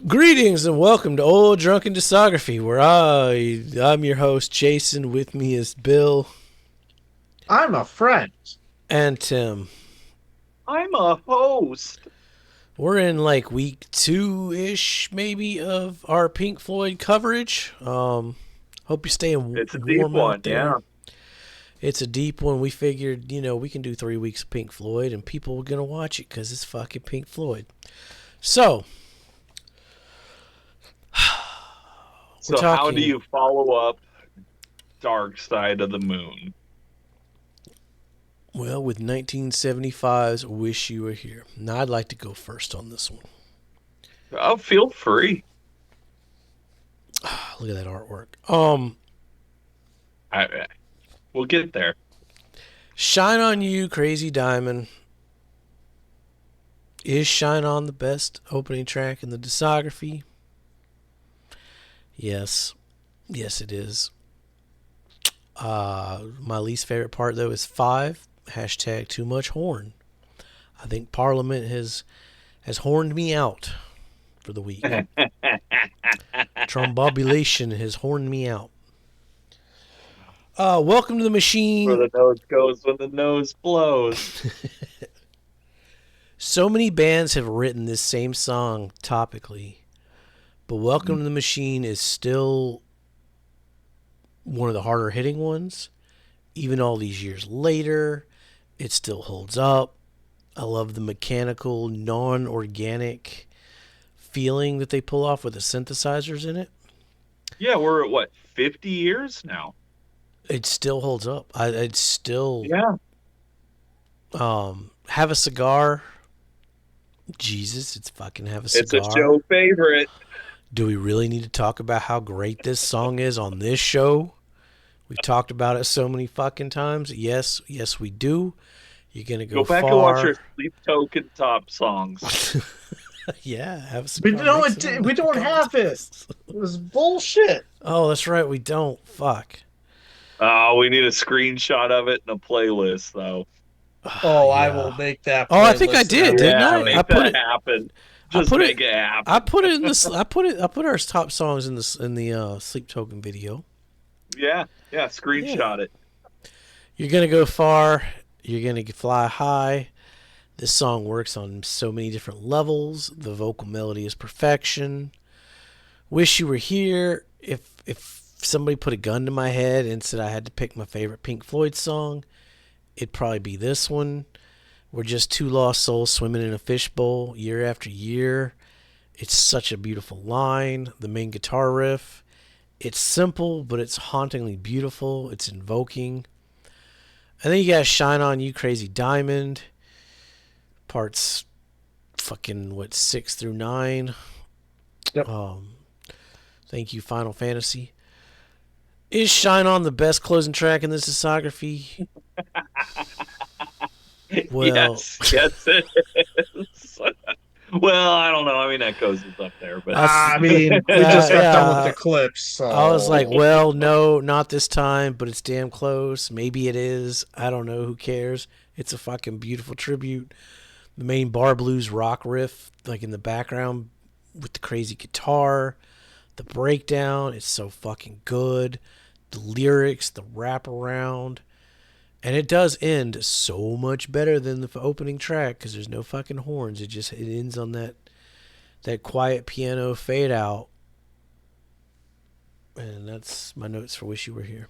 Greetings and welcome to Old Drunken Discography, where I'm your host Jason. With me is Bill I'm a friend. and Tim. I'm a host. We're in like week 2-ish, maybe, of our Pink Floyd coverage. Hope you're staying It's a deep warm one, out yeah. there. It's a deep one. We figured, we can do 3 weeks of Pink Floyd, and people are gonna watch it because it's fucking Pink Floyd. So we're So how do talking. you follow up Dark Side of the Moon? Well, with 1975's Wish You Were Here. Now, I'd like to go first on this one. Oh, feel free. Look at that artwork. I, we'll get there. Shine On You, Crazy Diamond. Is Shine On the best opening track in the discography? Yes. Yes, it is. My least favorite part, though, is 5. Hashtag too much horn. I think Parliament has horned me out for the week. Trombobulation has horned me out. Welcome to the Where machine. the nose goes when the nose blows. So many bands have written this same song topically, but Welcome to the Machine is still one of the harder hitting ones. Even all these years later, it still holds up. I love the mechanical, non-organic feeling that they pull off with the synthesizers in it. Yeah, we're at what, 50 years now? It still holds up. It's still Yeah. Have a Cigar. Jesus, it's fucking Have a It's a Cigar. show favorite. Do we really need to talk about how great this song is on this show? We've talked about it so many fucking times. Yes, we do. You're gonna go Go back and watch your far. Sleep Token top songs. Yeah, Have a We Cigar makes it on don't. We the don't have it. contest. It was bullshit. Oh, that's right. We don't. Fuck. Oh, we need a screenshot of it in a playlist, though. Oh, I will Yeah. make that Oh, I think I playlist, and I did, will didn't Yeah, do I? it. I make put that it. happen. I Just put make it. it I happen. put it in this. I put our top songs in this in the Sleep Token video. Yeah, yeah, Yeah. screenshot it. You're gonna go far. You're gonna fly high. This song works on so many different levels. The vocal melody is perfection. Wish You Were Here. If somebody put a gun to my head and said I had to pick my favorite Pink Floyd song, it'd probably be this one. We're just two lost souls swimming in a fishbowl year after year. It's such a beautiful line. The main guitar riff. It's simple, but it's hauntingly beautiful. It's invoking. And then you got Shine On You, Crazy Diamond. Parts fucking, 6 through 9. Yep. Thank you, Final Fantasy. Is Shine On the best closing track in this discography? Well, Yes, it is. Well, I don't know. I mean, Echoes is up there, but that's I mean, we just got done with yeah. the clips, I was like, so well, no, not this time, but it's damn close. Maybe it is. I don't know. Who cares? It's a fucking beautiful tribute. The main bar blues rock riff, like in the background with the crazy guitar, the breakdown, it's so fucking good. The lyrics, the wraparound. And it does end so much better than the opening track because there's no fucking horns. It ends on that quiet piano fade out. And that's my notes for Wish You Were Here.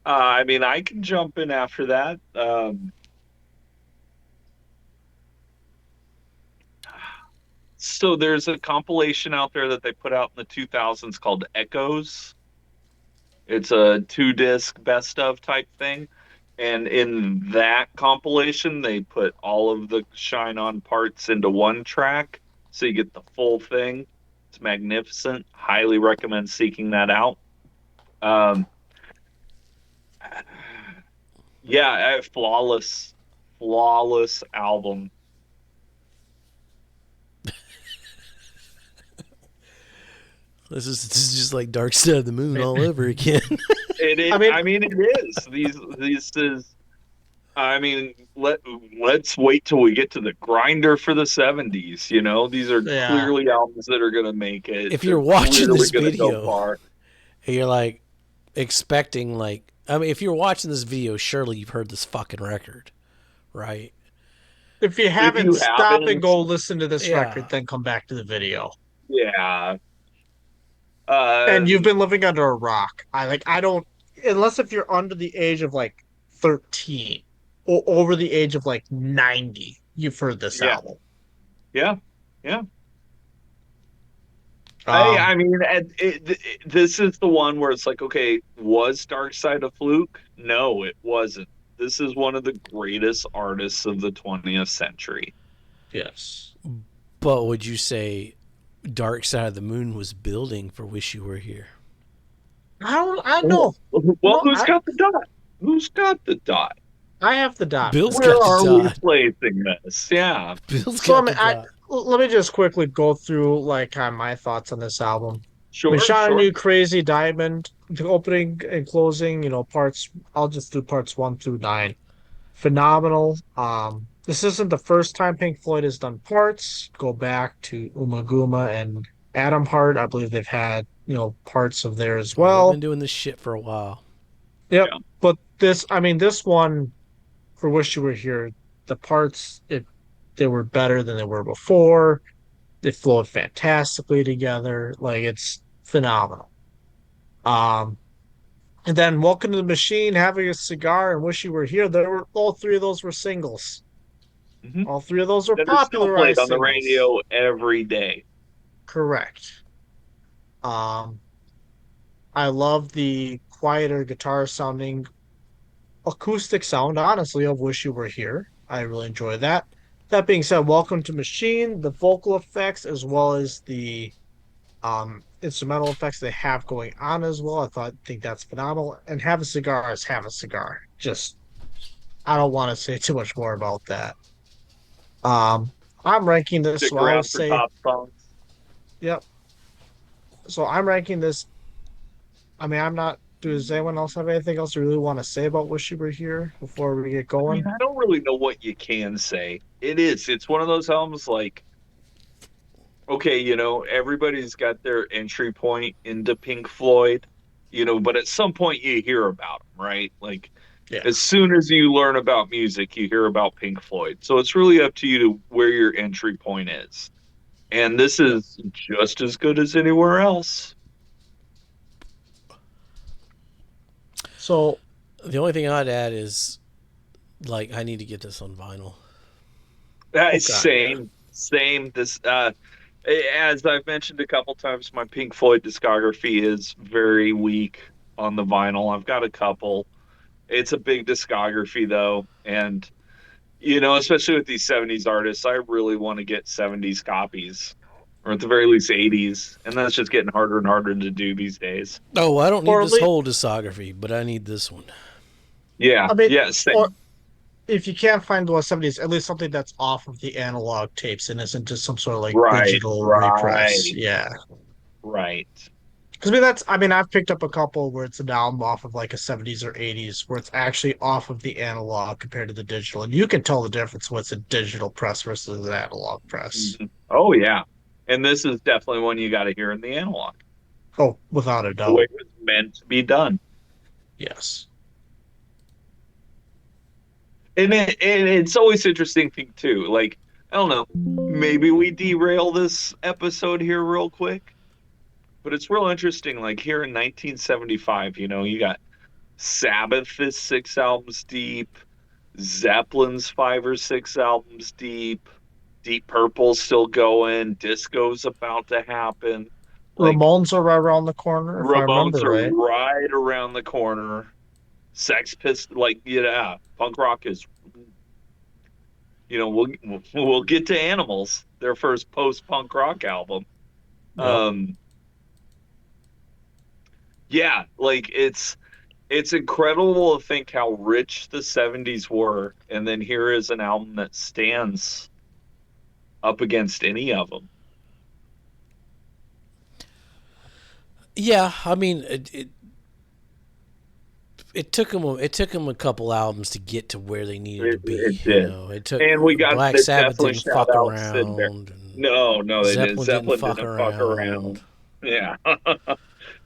I mean, I can jump in after that. So there's a compilation out there that they put out in the 2000s called Echoes. It's a two-disc best of type thing. And in that compilation, they put all of the Shine On parts into one track. So you get the full thing. It's magnificent. Highly recommend seeking that out. Um, yeah, flawless album. This is just like Dark Side of the Moon all over again. It is. I mean, I mean, it is. These is I mean, let's wait till we get to the grinder for the 70s. These are Yeah. clearly albums that are gonna make it. If They're you're watching clearly this gonna go video far. and you're like expecting if you're watching this video, surely you've heard this fucking record, right? If you If haven't, you stop and haven't, go listen to this Yeah. record, then come back to the video. yeah. And you've Um, been living under a rock. I don't, unless if you're under the age of like 13 or over the age of like 90, you've heard this yeah, album. yeah, yeah. Um, I mean, this is the one where it's like, okay, was Dark Side a fluke? No, it wasn't. This is one of the greatest artists of the 20th century. yes. But would you say Dark Side of the Moon was building for Wish You Were Here? I know. Well, No, who's got the dot? Who's got the dot? I have the dot for Bill's this. Where got the are we dot. placing this? Yeah, Bill's So got the dot. let me just quickly go through like kind of my thoughts on this album. We sure, shot a sure. new Crazy Diamond, the opening and closing, parts. I'll just do parts 1 through 9. Phenomenal. This isn't the first time Pink Floyd has done parts. Go back to Umaguma and Atom Heart. I believe they've had, parts of there as Oh, they've been well. doing this shit for a while. Yep. Yeah. But this one, for Wish You Were Here, the parts, they were better than they were before. They flowed fantastically together. Like it's phenomenal. Um, and then Welcome to the Machine, Having a Cigar, and Wish You Were Here. All three of those were singles. Hmm. All three of those were That are still played popularized on the singles. radio every day. Correct. Um, I love the quieter guitar sounding acoustic sound, honestly, of Wish You Were Here. I really enjoy that. That being said, Welcome to Machine, the vocal effects as well as the instrumental effects they have going on as well. Think that's phenomenal. And Have a Cigar is Have a Cigar. Just I don't want to say too much more about that. Um, I'm ranking this, Stick so I'll around for say, top songs. yep. So I'm ranking this. I mean, I'm not. Does anyone else have anything else you really want to say about Wish You Were Here before we get I mean, going? I don't really know what you can say. It's one of those albums like, okay, everybody's got their entry point into Pink Floyd, but at some point you hear about them, right? Like, Yeah. as soon as you learn about music, you hear about Pink Floyd. So it's really up to you to where your entry point is. And this Yep. is just as good as anywhere else. So, The only thing I'd add is, I need to get this on vinyl. oh God, yeah. Same. As I've mentioned a couple times, my Pink Floyd discography is very weak on the vinyl. I've got a couple. It's a big discography though, and especially with these 70s artists, I really want to get 70s copies, or at the very least 80s, and that's just getting harder and harder to do these days. Oh, I don't need Or at this least, whole discography, but I need this one. Yeah, I mean, yeah, or same. if you can't find the 70s, at least something that's off of the analog tapes and isn't just some sort of like Right, digital repress. right, Yeah. right. Because I've picked up a couple where it's an album off of like a 70s or 80s where it's actually off of the analog compared to the digital. And you can tell the difference what's a digital press versus an analog press. Mhm. Oh yeah, and this is definitely one you got to hear in the analog, Oh, without a the way doubt. it was meant to be done. Yes. And it's always interesting thing too. Like, I don't know, maybe we derail this episode here real quick, but it's real interesting. Like here in 1975, you got Sabbath is 6 albums deep, Zeppelin's 5 or 6 albums deep, Deep Purple's still going, Disco's about to happen. Like Ramones are right around the corner, if I remember Ramones are right. right around the corner. Sex Pistols, like yeah, punk rock is. We'll get to Animals, their first post-punk rock album. Yep. Yeah, like it's incredible to think how rich the 70s were, and then here is an album that stands up against any of them. Yeah, I mean, it took them a couple albums to get to where they needed to be. It did. It took And we got Black to Sabbath definitely didn't shout fuck out Sid Barrett. around, and No, no, they didn't. Zeppelin didn't Zeppelin fuck didn't fuck around. around. Yeah.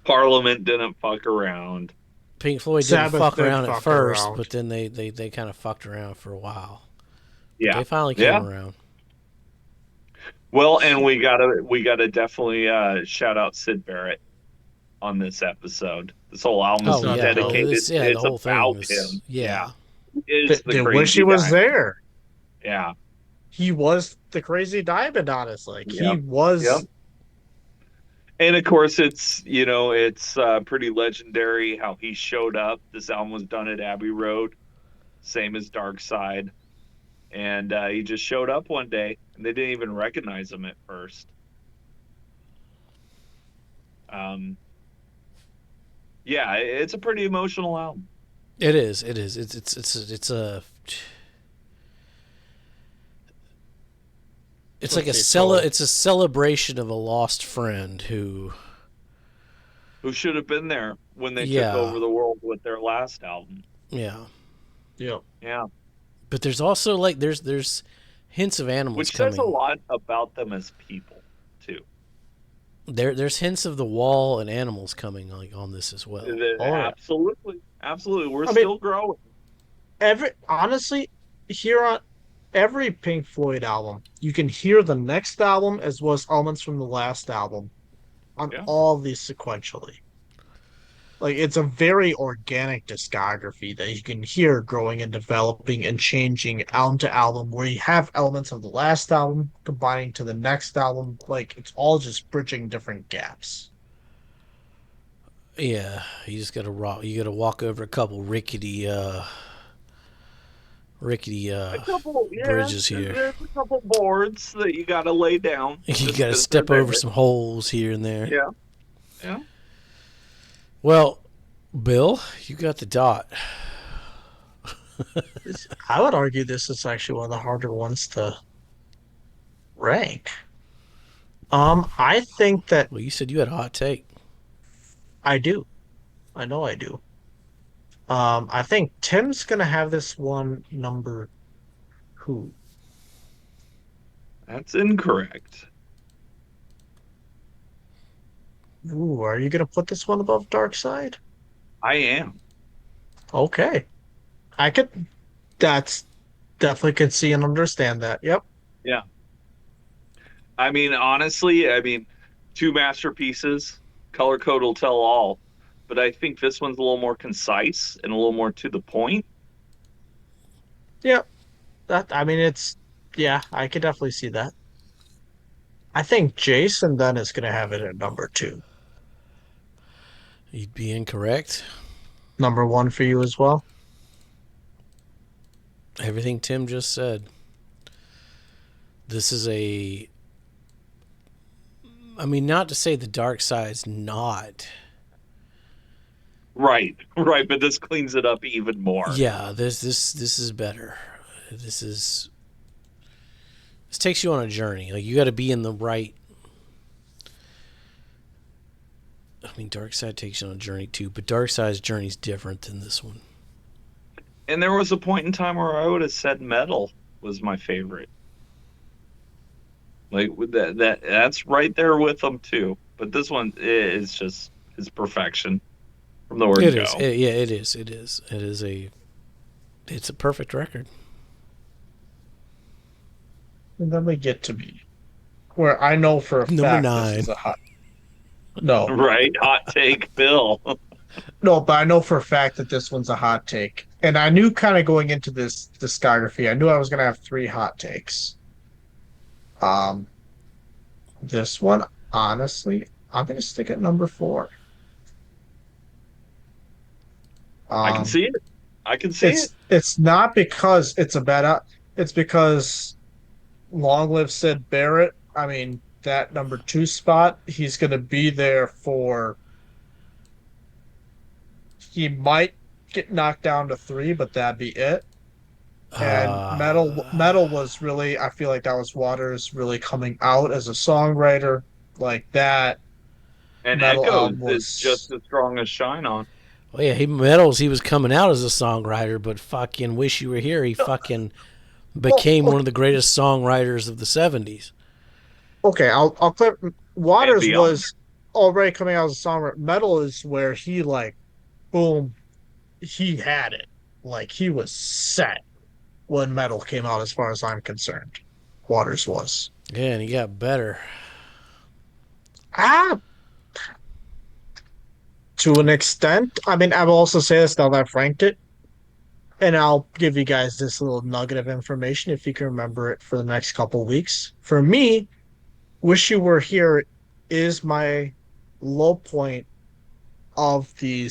Parliament didn't fuck around. Pink Floyd didn't Sabbath fuck did around at fuck first, but around. then they kind of fucked around for a while. But Yeah. they finally came Yeah. around. Well, and we gotta definitely shout out Sid Barrett on this episode. This whole album is Oh Without a yeah, doubt. dedicated. the It's whole thing about was him. Yeah. yeah. He is the They wish he crazy was diamond. there. Yeah. He was the crazy diamond, honestly. Like, he Yep. Yep. was. And of course, it's pretty legendary how he showed up. This album was done at Abbey Road, same as Dark Side, and he just showed up one day, and they didn't even recognize him at first. Um, yeah, it's a pretty emotional album. It is. It is. It's like Okay, so it's a celebration of a lost friend who Who should have been there when they took yeah, over the world with their last album? yeah. yeah. Yeah, But there's also like there's hints of animals which says a coming. lot about them as people too. There's hints of the wall and animals coming like on this as well. Oh yeah. Absolutely, absolutely. We're I mean, still growing. every honestly, here on every Pink Floyd album, you can hear the next album as well as elements from the last album on Yeah. all these sequentially. Like, it's a very organic discography that you can hear growing and developing and changing album to album, where you have elements of the last album combining to the next album. Like, it's all just bridging different gaps. Yeah, you just gotta rock. You gotta walk over a couple rickety A couple, yeah. bridges here. There's a couple boards that you got to lay down You just gotta 'cause they're step over there. some holes here and there. Yeah, yeah. Well, Bill, you got the dot. I would argue this is actually one of the harder ones to rank. I think that Well, you said you had a hot take. I do. I know I do. I think Tim's gonna have this one number two. That's incorrect. Ooh, are you gonna put this one above Dark Side? I am. Okay. I could that's definitely could see and understand that. Yep. Yeah. I mean, honestly, two masterpieces. Color code will tell all. But I think this one's a little more concise and a little more to the point. Yep. That I mean it's yeah, I could definitely see that. I think Jason then is gonna have it at number two. You'd be incorrect. Number one for you as well. Everything Tim just said. This is a. I mean, not to say the dark side's not. Right, right. But this cleans it up even more. Yeah, this is better. This is. This takes you on a journey. Like you got to be in the right. I mean, Dark Side takes you on a journey too, but Dark Side's journey's different than this one. And there was a point in time where I would have said metal was my favorite. Like with that's right there with them too. But this one is just is perfection from the word It go. is. Yeah, it is. It is. It is a. It's a perfect record. And then we get to me. Where I know for a Number fact 9. this is a hot no. Right, hot take, Bill. No, but I know for a fact that this one's a hot take. And I knew kind of going into this discography, I knew I was gonna have three hot takes. Um this one, honestly, I'm gonna stick at number four. I can Um see it. I can see it. it's not because it's a bad it's because Long Live Sid Barrett. I mean, that number two spot, he's gonna be there for he might get knocked down to three, but that'd be it. And metal was really I feel like that was Waters really coming out as a songwriter like that. And Metal Echoes album is was just as strong as Shine On. Well, yeah, he was coming out as a songwriter, but fucking Wish You Were Here, he fucking Well, became one of the greatest songwriters of the 70s. okay, I'll clear. And Waters beyond. was already coming out as a songwriter. Metal is where he like, boom, he had it. Like he was set when metal came out, as far as I'm concerned. Waters was. Yeah, and he got better. Ah, to an extent. I mean, I will also say this now that I've ranked it, and I'll give you guys this little nugget of information if you can remember it for the next couple of weeks. For me, Wish You Were Here is my low point of the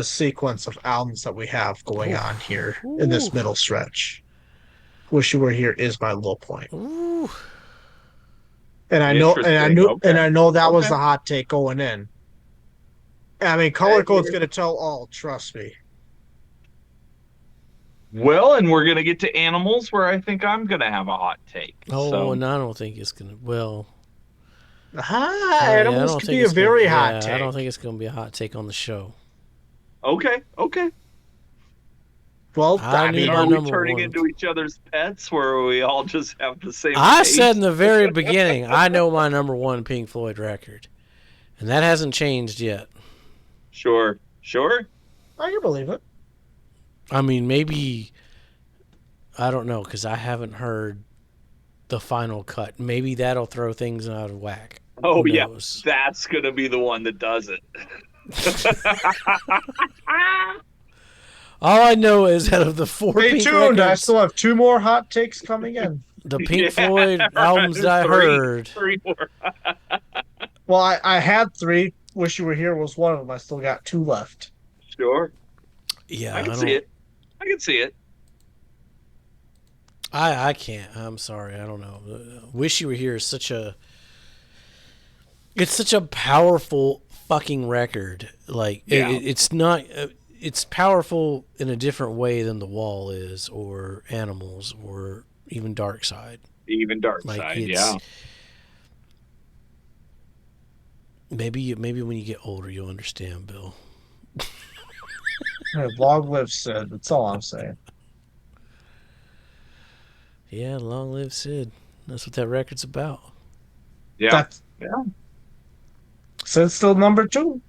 sequence of albums that we have going Ooh. on here in Ooh. this middle stretch. Wish You Were Here is my low point. Ooh. And Interesting. Okay. I know that was Okay. the hot take going in. I mean, Color And Code's gonna tell all, trust me. well, and we're gonna get to animals where I think I'm gonna have a hot take. Oh, So and I don't think it's gonna. Well, yeah, I Animals don't could think be a it's gonna. very hot Yeah, I don't take. think it's gonna be a hot take on the show. okay, okay. Well, I I need mean, my Are we number turning one. into each other's pets where we all just have the same I said in taste? the very beginning, I know my number one Pink Floyd record, and that hasn't changed yet. Sure, sure. I can believe it. I mean, maybe I don't know because I haven't heard the final cut. Maybe that'll throw things out of whack. Oh Who yeah, knows? that's gonna be the one that does it. All I know is out of the four Stay Pink tuned. I records, still have two more hot takes coming in. the Pink Yeah, Floyd albums that I heard. three more. Well, I had three. Wish You Were Here was one of them. I still got two left. Sure, Yeah, I can I see don't. it. I can see it. I can't. I'm sorry. I don't know. Wish You Were Here is such a. It's such a powerful fucking record. Like Yeah, it's not. It's powerful in a different way than The Wall is, or Animals, or even Dark Side. even Dark Like Side. it's Yeah, maybe when you get older you'll understand, Bill. Long live Sid. That's all I'm saying. Yeah, long live Sid. That's what that record's about. yeah, That's yeah. Sid's still number two.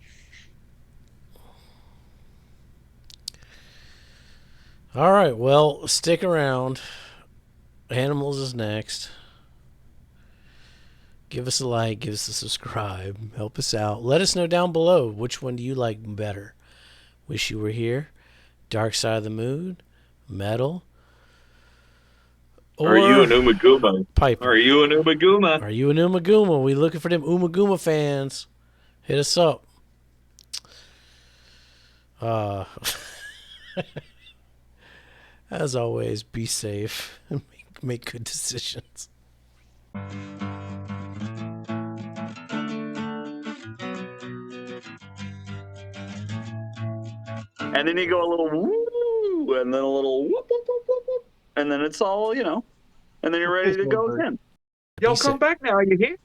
All right, well, stick around. Animals is next. Give us a like, give us a subscribe, help us out. Let us know down below which one do you like better. Wish You Were Here, Dark Side of the Moon, Metal, Are you an or Umaguma? Piper. Are you an Umaguma? Are you an Umaguma? We looking for them Umaguma fans. Hit us up. Uh, as always, be safe and make good decisions. And then you go a little woo, and then a little whoop, whoop, whoop, whoop, whoop, and then it's all, and then you're ready to go again. Y'all Be sa- come back now, you hear?